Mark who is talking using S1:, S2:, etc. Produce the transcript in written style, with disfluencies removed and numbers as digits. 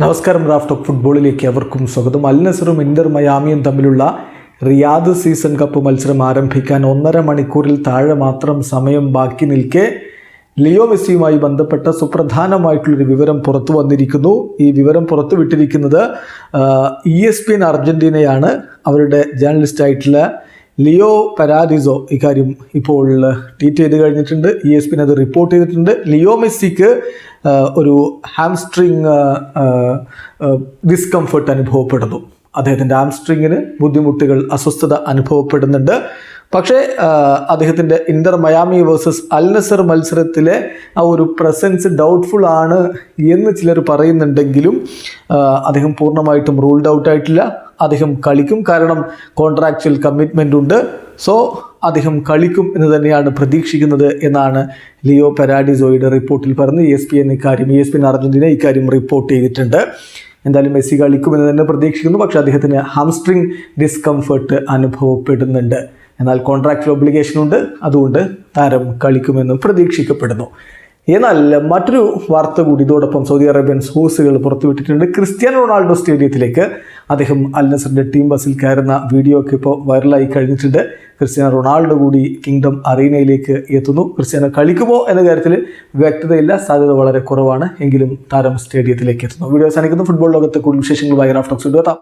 S1: നമസ്കാരം. Raf talk ഫുട്ബോളിലേക്ക് അവർക്കും സ്വാഗതം. അൽ നസറും ഇന്റർ മയാമിയും തമ്മിലുള്ള റിയാദ് സീസൺ കപ്പ് മത്സരം ആരംഭിക്കാൻ 1.5 മണിക്കൂറിൽ താഴെ മാത്രം സമയം ബാക്കി നിൽക്കെ ലിയോ മെസ്സിയുമായി ബന്ധപ്പെട്ട സുപ്രധാനമായിട്ടുള്ളൊരു വിവരം പുറത്തു വന്നിരിക്കുന്നു. ഈ വിവരം പുറത്തുവിട്ടിരിക്കുന്നത് ESPN അർജന്റീനയാണ്. അവരുടെ ജേർണലിസ്റ്റായിട്ടുള്ള ലിയോ പരാഡിസോ ഇക്കാര്യം ഇപ്പോൾ ട്വീറ്റ് ചെയ്ത് കഴിഞ്ഞിട്ടുണ്ട്. ESPN അത് റിപ്പോർട്ട് ചെയ്തിട്ടുണ്ട്. ലിയോ മെസ്സിക്ക് ഒരു ഹാംസ്ട്രിങ് ഡിസ്കംഫർട്ട് അനുഭവപ്പെടുന്നു. അദ്ദേഹത്തിൻ്റെ ഹാംസ്ട്രിങ്ങിന് ബുദ്ധിമുട്ടുകൾ, അസ്വസ്ഥത അനുഭവപ്പെടുന്നുണ്ട്. പക്ഷേ അദ്ദേഹത്തിൻ്റെ Inter Miami versus Al Nassr മത്സരത്തിലെ ആ ഒരു പ്രസൻസ് ഡൗട്ട്ഫുൾ ആണ് എന്ന് ചിലർ പറയുന്നുണ്ടെങ്കിലും അദ്ദേഹം പൂർണ്ണമായിട്ടും റൂൾഡ് ഔട്ട് ആയിട്ടില്ല. അദ്ദേഹം കളിക്കും, കാരണം കോൺട്രാക്ച്വൽ കമ്മിറ്റ്മെൻ്റ് ഉണ്ട്. സോ അദ്ദേഹം കളിക്കും എന്ന് തന്നെയാണ് പ്രതീക്ഷിക്കുന്നത് എന്നാണ് ലിയോ പരാഡിസോയുടെ റിപ്പോർട്ടിൽ പറഞ്ഞത്. ESPN അർജന്റീന ഇക്കാര്യം റിപ്പോർട്ട് ചെയ്തിട്ടുണ്ട്. എന്തായാലും മെസ്സി കളിക്കുമെന്ന് തന്നെ പ്രതീക്ഷിക്കുന്നു. പക്ഷേ അദ്ദേഹത്തിന് ഹാംസ്ട്രിങ് ഡിസ്കംഫർട്ട് അനുഭവപ്പെടുന്നുണ്ട്. എന്നാൽ കോൺട്രാക്ച്വൽ ഒബ്ലിഗേഷൻ ഉണ്ട്, അതുകൊണ്ട് താരം കളിക്കുമെന്നും പ്രതീക്ഷിക്കപ്പെടുന്നു. എന്നാൽ മറ്റൊരു വാർത്ത കൂടി ഇതോടൊപ്പം സൗദി അറേബ്യൻ സോഴ്സുകൾ പുറത്തുവിട്ടിട്ടുണ്ട്. ക്രിസ്ത്യാനോ റൊണാൾഡോ സ്റ്റേഡിയത്തിലേക്ക് അദ്ദേഹം അൽ നസറിൻ്റെ ടീം ബസ്സിൽ കയറുന്ന വീഡിയോ ഒക്കെ ഇപ്പോൾ വൈറലായി കഴിഞ്ഞിട്ടുണ്ട്. ക്രിസ്ത്യാനോ റൊണാൾഡോ കൂടി കിങ്ഡം അറീനയിലേക്ക് എത്തുന്നു. ക്രിസ്ത്യാനോ കളിക്കുമോ എന്ന കാര്യത്തിൽ വ്യക്തതയില്ല, സാധ്യത വളരെ കുറവാണ്. എങ്കിലും താരം സ്റ്റേഡിയത്തിലേക്ക് എത്തുന്നു. വീഡിയോ അവസാനിക്കുന്നു. ഫുട്ബോൾ ലോകത്തെ കൂടുതൽ വിശേഷങ്ങളുമായി റാഫ് ടോക്സ് എത്താം.